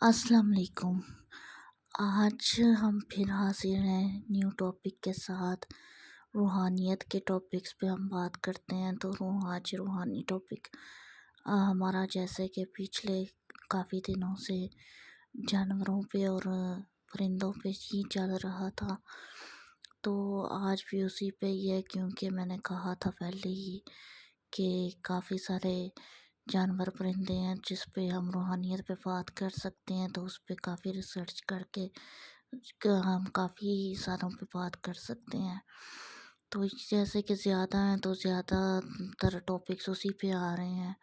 अस्सलाम वालेकुम। आज हम फिर हाजिर हैं न्यू टॉपिक के साथ। रूहानियत के टॉपिक्स पे हम बात करते हैं। तो आज रूहानी टॉपिक हमारा जैसे कि पिछले काफ़ी दिनों से जानवरों पे और परिंदों पे ही चल रहा था, तो आज भी उसी पे ही है, क्योंकि मैंने कहा था पहले ही कि काफ़ी सारे जानवर परिंदे हैं जिस पे हम रूहानियत पे बात कर सकते हैं। तो उस पे काफ़ी रिसर्च करके हम काफ़ी सारों पे बात कर सकते हैं। तो जैसे कि ज़्यादा हैं तो ज़्यादातर टॉपिक्स उसी पे आ रहे हैं।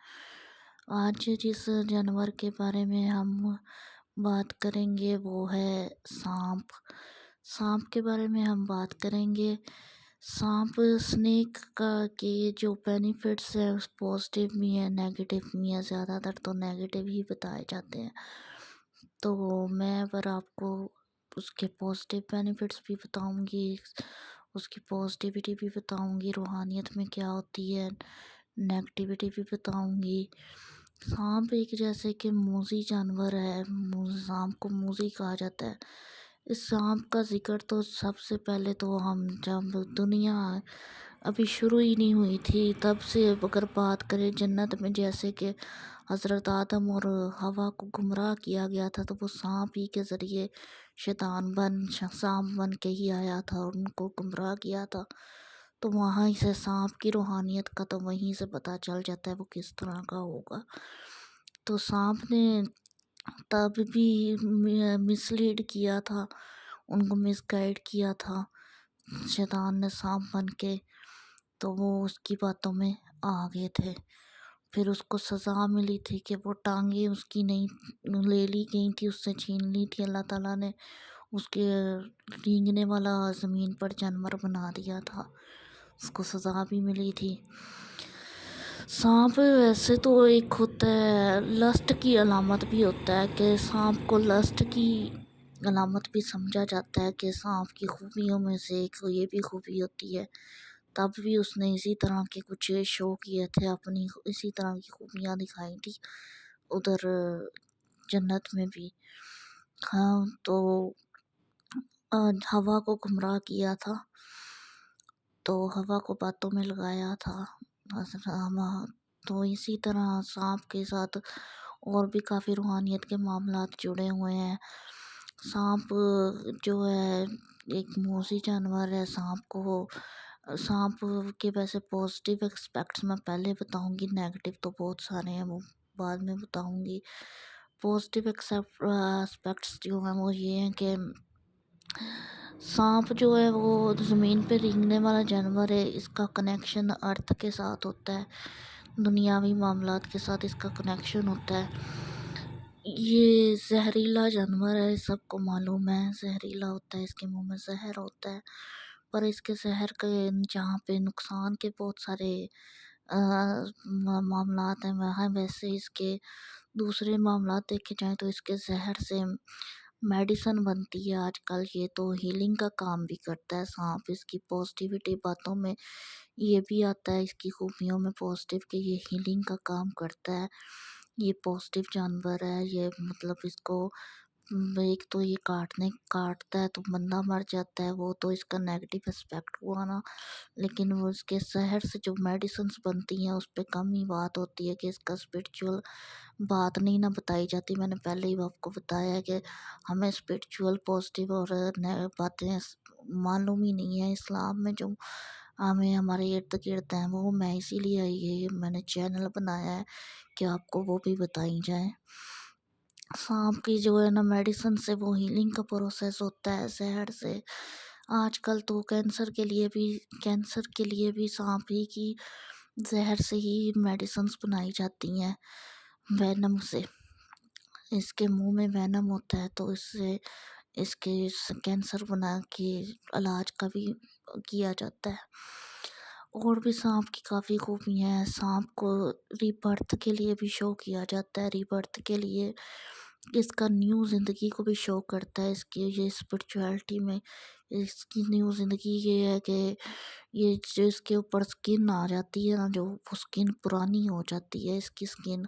आज जिस जानवर के बारे में हम बात करेंगे वो है सांप। सांप के बारे में हम बात करेंगे। सांप स्नेक का के जो बेनिफिट्स है उस पॉजिटिव भी है नेगेटिव भी है। ज़्यादातर तो नेगेटिव ही बताए जाते हैं, तो मैं पर आपको उसके पॉजिटिव बेनिफिट्स भी बताऊंगी, उसकी पॉजिटिविटी भी बताऊंगी, रूहानियत में क्या होती है, नेगेटिविटी भी बताऊंगी। सांप एक जैसे कि मूज़ी जानवर है। सांप को मूज़ी कहा जाता है। इस सांप का जिक्र तो सबसे पहले तो हम जब दुनिया अभी शुरू ही नहीं हुई थी तब से अगर बात करें, जन्नत में जैसे कि हज़रत आदम और हवा को गुमराह किया गया था, तो वो सांप ही के ज़रिए सांप बन के ही आया था और उनको गुमराह किया था। तो वहाँ से सांप की रूहानियत का तो वहीं से पता चल जाता है वो किस तरह का होगा। तो सांप ने तब भी मिसलीड किया था, उनको मिसगाइड किया था शैतान ने सांप बन के, तो वो उसकी बातों में आ गए थे। फिर उसको सज़ा मिली थी कि वो टांगे उसकी नहीं ले ली गई थी, उससे छीन ली थी। अल्लाह ताला ने उसके रेंगने वाला ज़मीन पर जानवर बना दिया था, उसको सज़ा भी मिली थी। सांप वैसे तो एक होता है लस्ट की अलामत भी होता है कि सांप को लस्ट की अलामत भी समझा जाता है कि सांप की खूबियों में से एक ये भी खूबी होती है। तब भी उसने इसी तरह के कुछ शो किए थे, अपनी इसी तरह की खूबियाँ दिखाई थी उधर जन्नत में भी। हाँ, तो हवा को गुमराह किया था, तो हवा को बातों में लगाया था। तो इसी तरह सांप के साथ और भी काफ़ी रूहानियत के मामलात जुड़े हुए हैं। सांप जो है एक मौसी जानवर है। सांप के वैसे पॉजिटिव एस्पेक्ट्स मैं पहले बताऊंगी, नेगेटिव तो बहुत सारे हैं वो बाद में बताऊंगी। पॉजिटिव एस्पेक्ट्स जो हैं वो ये हैं कि सांप जो है वो ज़मीन पे रेंगने वाला जानवर है। इसका कनेक्शन अर्थ के साथ होता है, दुनियावी मामलात के साथ इसका कनेक्शन होता है। ये जहरीला जानवर है, सबको मालूम है जहरीला होता है, इसके मुंह में जहर होता है। पर इसके जहर के जहाँ पे नुकसान के बहुत सारे मामलात हैं, वहाँ वैसे इसके दूसरे मामलात देखे जाएँ तो इसके जहर से मेडिसिन बनती है आजकल। ये तो हीलिंग का काम भी करता है सांप। इसकी पॉजिटिविटी बातों में ये भी आता है, इसकी खूबियों में पॉजिटिव कि ये हीलिंग का काम करता है। ये पॉजिटिव जानवर है। ये मतलब इसको एक तो ये काटता है तो बंदा मर जाता है, वो तो इसका नेगेटिव एस्पेक्ट हुआ ना। लेकिन वो इसके जहर से जो मेडिसिन्स बनती हैं उस पे कम ही बात होती है कि इसका स्पिरिचुअल बात नहीं ना बताई जाती। मैंने पहले ही आपको बताया है कि हमें स्पिरिचुअल पॉजिटिव और बातें मालूम ही नहीं है इस्लाम में, जो हमें हमारे इर्द गिर्द हैं वो मैं इसीलिए ये मैंने चैनल बनाया है कि आपको वो भी बताई जाए। सांप की जो है ना मेडिसिन से वो हीलिंग का प्रोसेस होता है जहर से। आजकल तो कैंसर के लिए भी सांप ही की जहर से ही मेडिसिन्स बनाई जाती हैं, वेनम से। इसके मुंह में वेनम होता है तो इससे इसके कैंसर बना के इलाज का भी किया जाता है। और भी सांप की काफ़ी खूबियाँ हैं। सांप को रीबर्थ के लिए भी शो किया जाता है। रीबर्थ के लिए इसका न्यू ज़िंदगी को भी शो करता है। इसकी ये स्पिरिचुअलिटी में इसकी न्यू ज़िंदगी ये है कि ये जो इसके ऊपर स्किन आ जाती है ना, जो वो स्किन पुरानी हो जाती है इसकी स्किन,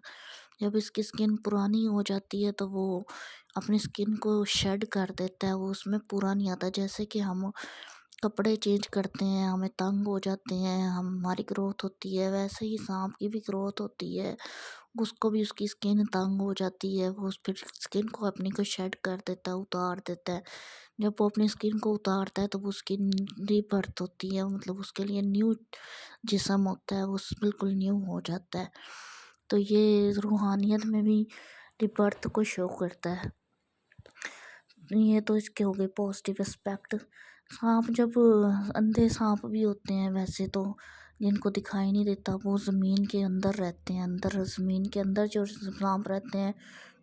जब इसकी स्किन पुरानी हो जाती है तो वो अपनी स्किन को शेड कर देता है, वो उसमें पूरा नहीं आता। जैसे कि हम कपड़े चेंज करते हैं, हमें तंग हो जाते हैं, हमारी ग्रोथ होती है, वैसे ही सांप की भी ग्रोथ होती है। उसको भी उसकी स्किन तंग हो जाती है, वो फिर स्किन को अपनी को शेड कर देता है, उतार देता है। जब वो अपनी स्किन को उतारता है तो वो उसकी रीबर्थ होती है, मतलब उसके लिए न्यू जिस्म होता है, वो बिल्कुल न्यू हो जाता है। तो ये रूहानियत में भी रीबर्थ को शो करता है। ये तो इसके हो गए पॉजिटिव एस्पेक्ट। सांप जब अंधे सांप भी होते हैं वैसे तो, जिनको दिखाई नहीं देता, वो ज़मीन के अंदर रहते हैं। अंदर ज़मीन के अंदर जो सांप रहते हैं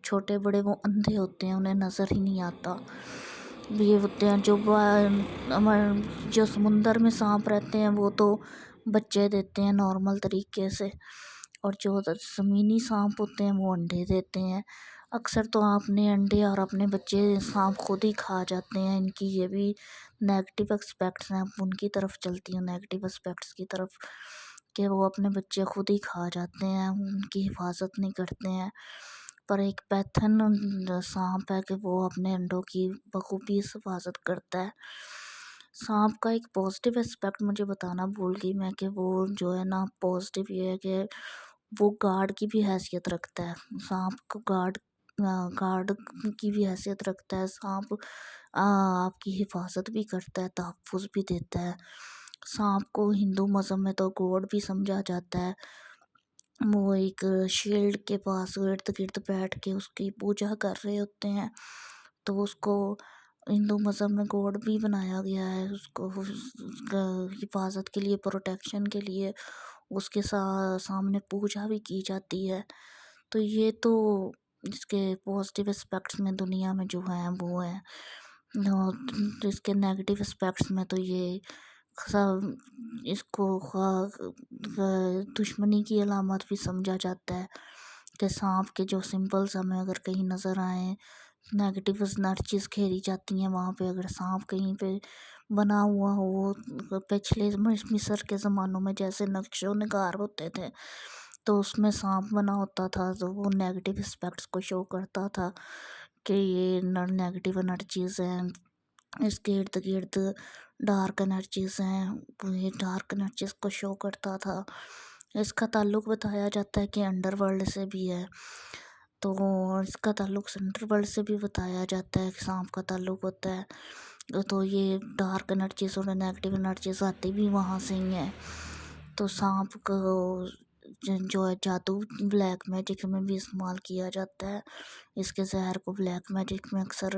छोटे बड़े, वो अंधे होते हैं, उन्हें नज़र ही नहीं आता। ये होते हैं जो समुंदर में सांप रहते हैं वो तो बच्चे देते हैं नॉर्मल तरीके से, और जो ज़मीनी सांप होते हैं वो अंडे देते हैं। अक्सर तो आपने अंडे और अपने बच्चे सांप खुद ही खा जाते हैं। इनकी ये भी नेगेटिव एस्पेक्ट्स हैं, अब उनकी तरफ चलती हूँ, नेगेटिव एस्पेक्ट्स की तरफ, कि वो अपने बच्चे खुद ही खा जाते हैं, उनकी हिफाजत नहीं करते हैं। पर एक पैथन सांप है कि वो अपने अंडों की बखूबी हिफाजत करता है। सांप का एक पॉजिटिव एस्पेक्ट मुझे बताना भूल गई मैं, कि वो जो है ना, पॉजिटिव ये है कि वो गार्ड की भी हैसियत रखता है। सांप को गार्ड की भी हैसियत रखता है। सांप आपकी हिफाजत भी करता है, तहफ़्फ़ुज़ भी देता है। सांप को हिंदू मज़हब में तो गॉड भी समझा जाता है। वो एक शील्ड के पास इर्द गिर्द बैठ के उसकी पूजा कर रहे होते हैं, तो उसको हिंदू मज़हब में गॉड भी बनाया गया है। उसको उसका हिफाजत के लिए, प्रोटेक्शन के लिए उसके सामने पूजा भी की जाती है। तो ये तो इसके पॉजिटिव एस्पेक्ट्स में दुनिया में जो है वो है। और इसके नेगेटिव एस्पेक्ट्स में तो ये सब इसको दुश्मनी की अलामत भी समझा जाता है, कि सांप के जो सिंबल्स हमें अगर कहीं नज़र आए, नेगेटिव एनर्जीज घेरी जाती हैं वहाँ पे। अगर सांप कहीं पे बना हुआ हो, पिछले मिस्र के ज़मानों में जैसे नक्शो नगार होते थे तो उसमें सांप बना होता था, तो वो नेगेटिव एस्पेक्ट्स को शो करता था कि ये नेगेटिव एनर्जीज हैं। इसके इर्द गिर्द डार्क एनर्जीज हैं, तो ये डार्क एनर्जीज को शो करता था। इसका ताल्लुक़ बताया जाता है कि अंडरवर्ल्ड से भी है, तो इसका ताल्लुक़ अंडरवर्ल्ड से भी बताया जाता है कि सांप का ताल्लुक़ होता है। तो ये डार्क एनर्जीज और नेगेटिव एनर्जीज आती भी वहाँ से ही हैं। तो सांप को जो है जादू ब्लैक मैजिक में भी इस्तेमाल किया जाता है। इसके जहर को ब्लैक मैजिक में अक्सर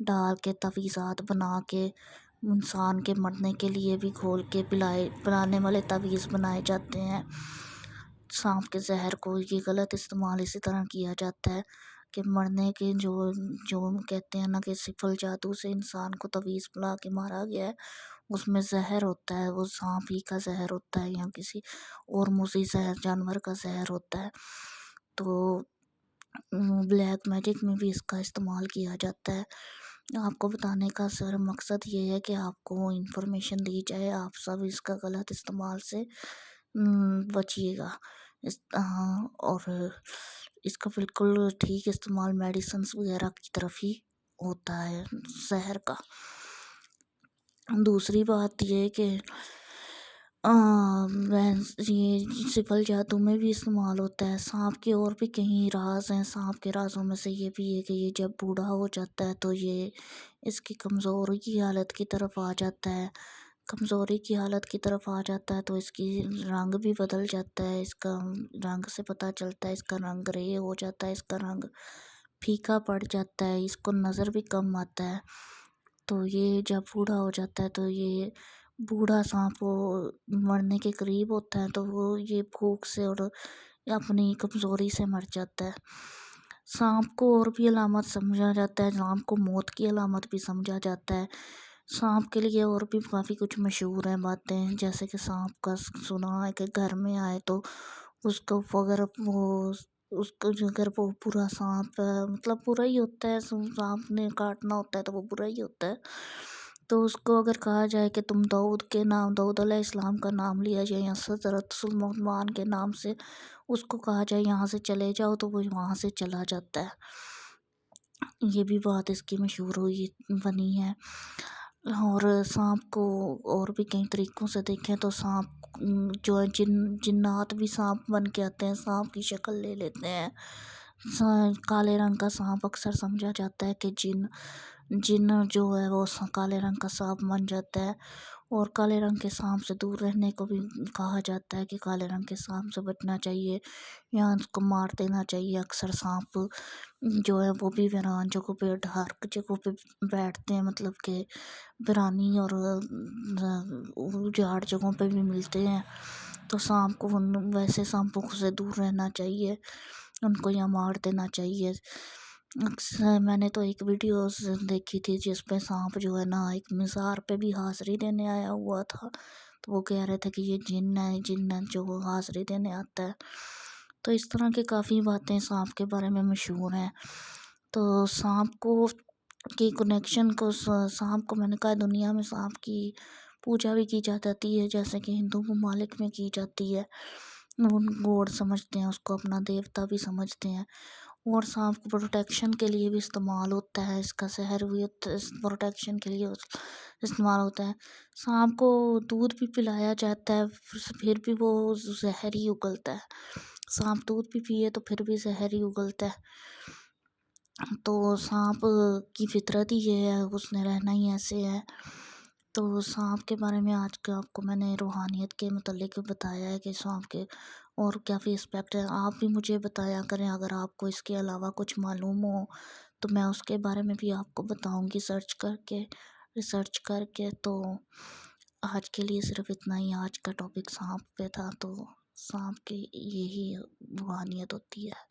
डाल के तवीज़ात बना के इंसान के मरने के लिए भी घोल के पिलाने वाले तवीज़ बनाए जाते हैं। सांप के जहर को ये गलत इस्तेमाल इसी तरह किया जाता है कि मरने के जो जो कहते हैं ना कि सिफल जादू से इंसान को तवीज़ पिला के मारा गया है, उसमें जहर होता है, वो सांप ही का जहर होता है या किसी और मूसी जहर जानवर का जहर होता है। तो ब्लैक मैजिक में भी इसका इस्तेमाल किया जाता है। आपको बताने का सर मकसद ये है कि आपको इन्फॉर्मेशन दी जाए, आप सब इसका गलत इस्तेमाल से बचिएगा। और इसका बिल्कुल ठीक इस्तेमाल मेडिसिन्स वगैरह की तरफ ही होता है जहर का। दूसरी बात ये कि ये सिफल जादू में भी इस्तेमाल होता है। सांप के और भी कई राज हैं। सांप के राजों में से ये भी है कि ये जब बूढ़ा हो जाता है तो ये इसकी कमज़ोरी की हालत की तरफ आ जाता है। कमज़ोरी की हालत की तरफ आ जाता है तो इसकी रंग भी बदल जाता है। इसका रंग से पता चलता है, इसका रंग ग्रे हो जाता है, इसका रंग फीका पड़ जाता है, इसको नज़र भी कम आता है। तो ये जब बूढ़ा हो जाता है तो ये बूढ़ा सांप वो मरने के करीब होता है तो वो ये भूख से और अपनी कमज़ोरी से मर जाता है। सांप को और भी अलामत समझा जाता है, सांप को मौत की अलामत भी समझा जाता है। सांप के लिए और भी काफ़ी कुछ मशहूर हैं बातें, जैसे कि सांप का सुना है कि घर में आए तो उसको अगर वो उसको जो अगर वो बुरा सांप मतलब बुरा ही होता है, सांप ने काटना होता है तो वो बुरा ही होता है। تو اس کو اگر کہا جائے کہ تم داؤد علیہ السلام کا نام لیا جائے یا حضرت سلیمان کے نام سے اس کو کہا جائے یہاں سے چلے جاؤ تو وہ وہاں سے چلا جاتا ہے۔ یہ بھی بات اس کی مشہور ہوئی بنی ہے۔ اور سانپ کو اور بھی کئی طریقوں سے دیکھیں تو سانپ جو ہے جنات بھی سانپ بن کے آتے ہیں، سانپ کی شکل لے لیتے ہیں۔ کالے رنگ کا سانپ اکثر سمجھا جاتا ہے کہ جن جو ہے وہ کالے رنگ کا سانپ بن جاتا ہے، اور کالے رنگ کے سانپ سے دور رہنے کو بھی کہا جاتا ہے کہ کالے رنگ کے سانپ سے بچنا چاہیے یا اس کو مار دینا چاہیے۔ اکثر سانپ جو ہے وہ بھی ویران جگہوں پہ، ڈارک جگہوں پہ بیٹھتے ہیں، مطلب کہ ویرانی اور اجاڑ جگہوں پہ بھی ملتے ہیں، تو سانپ کو ویسے سانپوں سے دور رہنا چاہیے، ان کو یا مار دینا چاہیے۔ اکثر میں نے تو ایک ویڈیوز دیکھی تھی جس پہ سانپ جو ہے نا ایک مزار پہ بھی حاضری دینے آیا ہوا تھا، تو وہ کہہ رہے تھے کہ یہ جن ہے جو حاضری دینے آتا ہے۔ تو اس طرح کی کافی باتیں سانپ کے بارے میں مشہور ہیں۔ تو سانپ کو کی کنیکشن کو سانپ کو میں نے کہا دنیا میں سانپ کی پوجا بھی کی جاتی ہے، جیسے کہ ہندو ممالک میں کی جاتی ہے، وہ گوڈ سمجھتے ہیں اس کو، اپنا دیوتا بھی سمجھتے ہیں، اور سانپ کو پروٹیکشن کے لیے بھی استعمال ہوتا ہے، اس کا زہر بھی پروٹیکشن کے لیے استعمال ہوتا ہے۔ سانپ کو دودھ بھی پلایا جاتا ہے، پھر بھی وہ زہر ہی اگلتا ہے۔ سانپ دودھ بھی پیے تو پھر بھی زہر ہی اگلتا ہے۔ تو سانپ کی فطرت ہی یہ ہے، اس نے رہنا ہی ایسے ہے۔ تو سانپ کے بارے میں آج کا آپ کو میں نے روحانیت کے متعلق بتایا ہے کہ سانپ کے اور کافی اسپیکٹ ہیں۔ آپ بھی مجھے بتایا کریں اگر آپ کو اس کے علاوہ کچھ معلوم ہو تو میں اس کے بارے میں بھی آپ کو بتاؤں گی ریسرچ کر کے۔ تو آج کے لیے صرف اتنا ہی، آج کا ٹاپک سانپ پہ تھا، تو سانپ کی یہی روحانیت ہوتی ہے۔